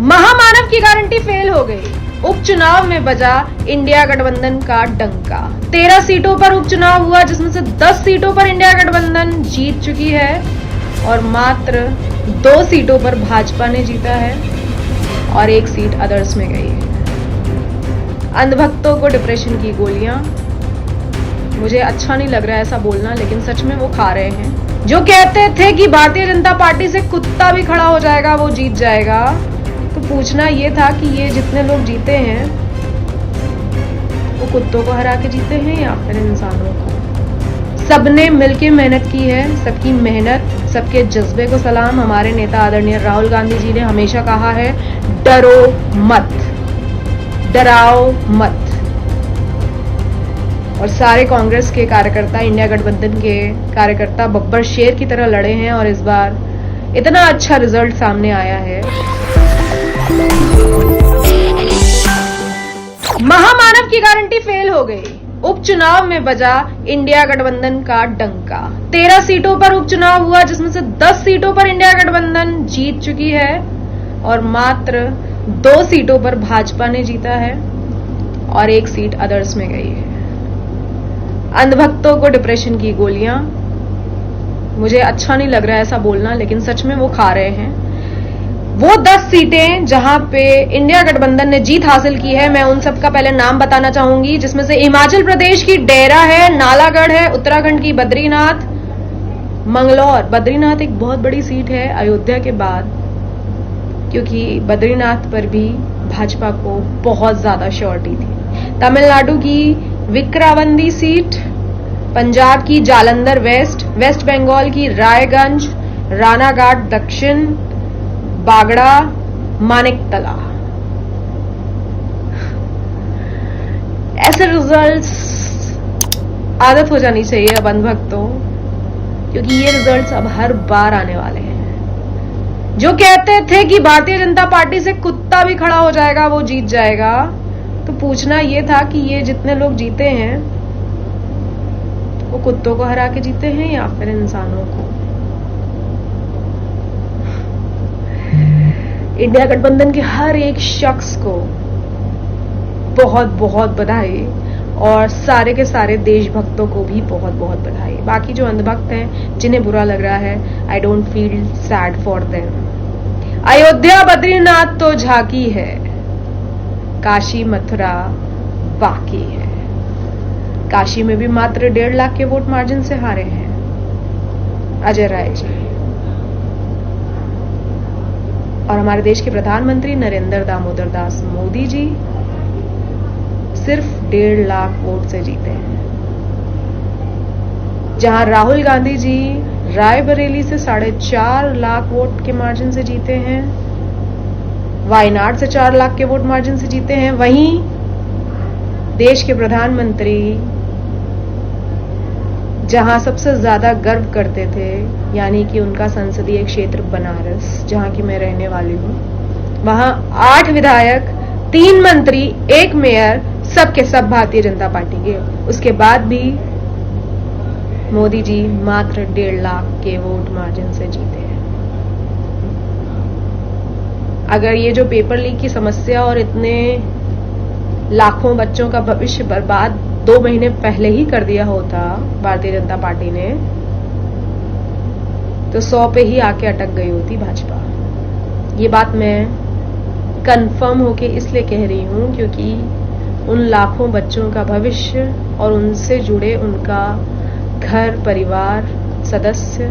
महामानव की guarantee fail हो गई। उपचुनाव में बजा इंडिया गठबंधन का डंका। 13 सीटों पर उपचुनाव हुआ, जिसमें से 10 सीटों पर इंडिया गठबंधन जीत चुकी है और मात्र 2 सीटों पर भाजपा ने जीता है और 1 सीट अदर्स में गई है। अंधभक्तों को डिप्रेशन की गोलियां। मुझे अच्छा नहीं लग रहा है ऐसा बोलना, लेकिन सच में वो खा रहे हैं। जो कहते थे कि भारतीय जनता पार्टी से कुत्ता भी खड़ा हो जाएगा, वो जीत जाएगा, तो पूछना ये था कि ये जितने लोग जीते हैं वो कुत्तों को हरा के जीते हैं या फिर इंसानों को। सबने मिलके मेहनत की है, सबकी मेहनत, सबके जज्बे को सलाम। हमारे नेता आदरणीय राहुल गांधी जी ने हमेशा कहा है, डरो मत, डराओ मत। और सारे कांग्रेस के कार्यकर्ता, इंडिया गठबंधन के कार्यकर्ता बब्बर शेर की तरह लड़े हैं और इस बार इतना अच्छा रिजल्ट सामने आया है। महामानव की गारंटी फेल हो गई। उपचुनाव में बजा इंडिया गठबंधन का डंका। 13 सीटों पर उपचुनाव हुआ, जिसमें से 10 सीटों पर इंडिया गठबंधन जीत चुकी है और मात्र 2 सीटों पर भाजपा ने जीता है और 1 सीट अदर्स में गई है। अंधभक्तों को डिप्रेशन की गोलियां। मुझे अच्छा नहीं लग रहा है ऐसा बोलना, लेकिन सच में वो खा रहे हैं। वो 10 सीटें जहां पे इंडिया गठबंधन ने जीत हासिल की है, मैं उन सब का पहले नाम बताना चाहूंगी, जिसमें से हिमाचल प्रदेश की डेरा है, नालागढ़ है, उत्तराखंड की बद्रीनाथ, मंगलौर। बद्रीनाथ एक बहुत बड़ी सीट है अयोध्या के बाद, क्योंकि बद्रीनाथ पर भी भाजपा को बहुत ज्यादा श्योरिटी थी। तमिलनाडु की विक्रावंदी सीट, पंजाब की जालंधर वेस्ट, वेस्ट बंगाल की रायगंज, रानाघाट दक्षिण, बागड़ा, मानिकतला। ऐसे रिजल्ट्स आदत हो जानी चाहिए अब अंधभक्तों, क्योंकि ये रिजल्ट्स अब हर बार आने वाले हैं। जो कहते थे कि भारतीय जनता पार्टी से कुत्ता भी खड़ा हो जाएगा, वो जीत जाएगा, तो पूछना ये था कि ये जितने लोग जीते हैं वो कुत्तों को हरा के जीते हैं या फिर इंसानों को। इंडिया गठबंधन के हर एक शख्स को बहुत बहुत बधाई और सारे के सारे देशभक्तों को भी बहुत बहुत बधाई। बाकी जो अंधभक्त हैं, जिन्हें बुरा लग रहा है, I don't feel sad for them. Ayodhya Badrinath तो झांकी है, काशी मथुरा बाकी है। काशी में भी मात्र 1.5 लाख के वोट मार्जिन से हारे हैं अजय राय जी। और हमारे देश के प्रधानमंत्री नरेंद्र दामोदर दास मोदी जी सिर्फ 1.5 लाख वोट से जीते हैं। जहां राहुल गांधी जी रायबरेली से 4.5 लाख वोट के मार्जिन से जीते हैं, वायनाड से 4 लाख के वोट मार्जिन से जीते हैं, वहीं देश के प्रधानमंत्री जहां सबसे ज्यादा गर्व करते थे, यानी कि उनका संसदीय क्षेत्र बनारस, जहां की मैं रहने वाली हूं, वहां 8 विधायक, 3 मंत्री, 1 मेयर, सब के सब भारतीय जनता पार्टी के। उसके बाद भी मोदी जी मात्र 1.5 लाख के वोट मार्जिन से जीते हैं। अगर ये जो पेपर लीक की समस्या और इतने लाखों बच्चों का भविष्य बर्बाद 2 महीने पहले ही कर दिया होता भारतीय जनता पार्टी ने, तो 100 पे ही आके अटक गई होती भाजपा। ये बात मैं कंफर्म होके इसलिए कह रही हूं क्योंकि उन लाखों बच्चों का भविष्य और उनसे जुड़े उनका घर परिवार सदस्य,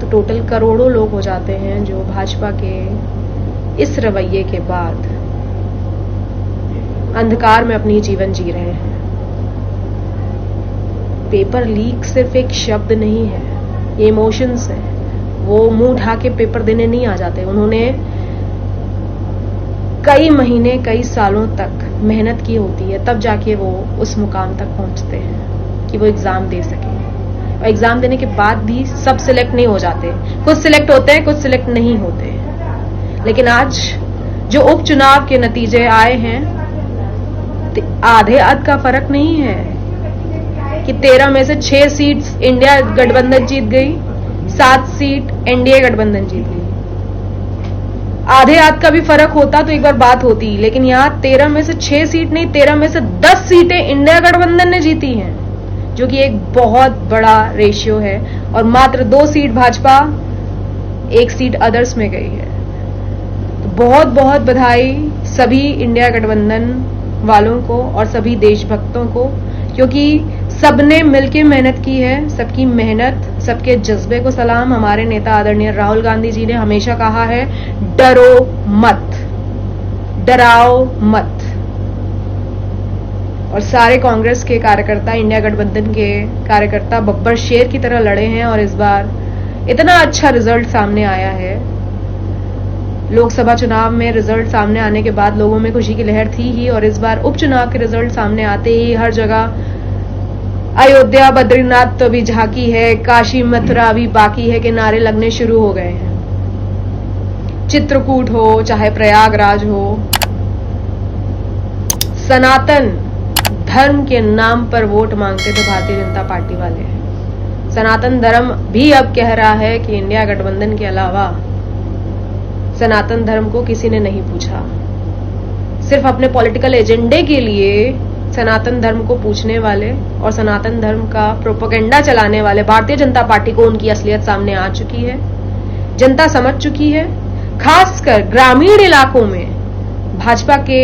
तो टोटल करोड़ों लोग हो जाते हैं जो भाजपा के इस रवैये के बाद अंधकार में अपनी जीवन जी रहे हैं। पेपर लीक सिर्फ एक शब्द नहीं है, ये इमोशंस है। वो मुंह ढा के पेपर देने नहीं आ जाते। उन्होंने कई महीने, कई सालों तक मेहनत की होती है, तब जाके वो उस मुकाम तक पहुंचते हैं कि वो एग्जाम दे सके। और एग्जाम देने के बाद भी सब सिलेक्ट नहीं हो जाते। कुछ सिलेक्ट होते हैं, कुछ सिलेक्ट नहीं होते। लेकिन आज जो उपचुनाव के नतीजे आए हैं, आधे आध का फर्क नहीं है कि 13 में से 6 सीट्स इंडिया गठबंधन जीत गई, 7 सीट एनडीए गठबंधन जीत गई। आधे हाथ का भी फर्क होता तो एक बार बात होती, लेकिन यहां 13 में से 6 सीट नहीं, 13 में से 10 सीटें इंडिया गठबंधन ने जीती हैं, जो कि एक बहुत बड़ा रेशियो है। और मात्र 2 सीट भाजपा, 1 सीट अदर्स में गई है। तो बहुत बहुत बधाई सभी इंडिया गठबंधन वालों को और सभी देशभक्तों को, क्योंकि सबने मिलकर मेहनत की है। सबकी मेहनत, सबके जज्बे को सलाम। हमारे नेता आदरणीय राहुल गांधी जी ने हमेशा कहा है, डरो मत, डराओ मत। और सारे कांग्रेस के कार्यकर्ता, इंडिया गठबंधन के कार्यकर्ता बब्बर शेर की तरह लड़े हैं और इस बार इतना अच्छा रिजल्ट सामने आया है। लोकसभा चुनाव में रिजल्ट सामने आने के बाद लोगों में खुशी की लहर थी ही, और इस बार उपचुनाव के रिजल्ट सामने आते ही हर जगह अयोध्या बद्रीनाथ तो भी झांकी है, काशी मथुरा भी बाकी है के नारे लगने शुरू हो गए हैं। चित्रकूट हो चाहे प्रयागराज हो, सनातन धर्म के नाम पर वोट मांगते थे भारतीय जनता पार्टी वाले। सनातन धर्म भी अब कह रहा है कि इंडिया गठबंधन के अलावा सनातन धर्म को किसी ने नहीं पूछा। सिर्फ अपने पॉलिटिकल एजेंडे के लिए सनातन धर्म को पूछने वाले और सनातन धर्म का प्रोपेगेंडा चलाने वाले भारतीय जनता पार्टी को उनकी असलियत सामने आ चुकी है। जनता समझ चुकी है। खासकर ग्रामीण इलाकों में भाजपा के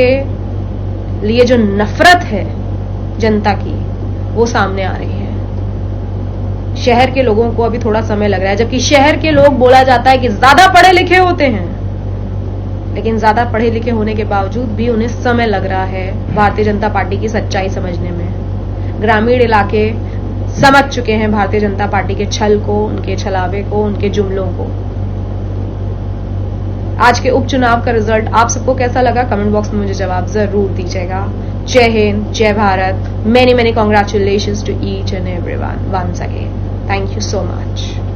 लिए जो नफरत है जनता की, वो सामने आ रही है। शहर के लोगों को अभी थोड़ा समय लग रहा है, जबकि शहर के लोग बोला जाता है कि ज्यादा पढ़े लिखे होते हैं, लेकिन ज्यादा पढ़े लिखे होने के बावजूद भी उन्हें समय लग रहा है भारतीय जनता पार्टी की सच्चाई समझने में। ग्रामीण इलाके समझ चुके हैं भारतीय जनता पार्टी के छल को, उनके छलावे को, उनके जुमलों को। आज के उपचुनाव का रिजल्ट आप सबको कैसा लगा? कमेंट बॉक्स में मुझे जवाब जरूर दीजिएगा। जय हिंद, जय Bharat. Many many congratulations to each and everyone once again. Thank you so much.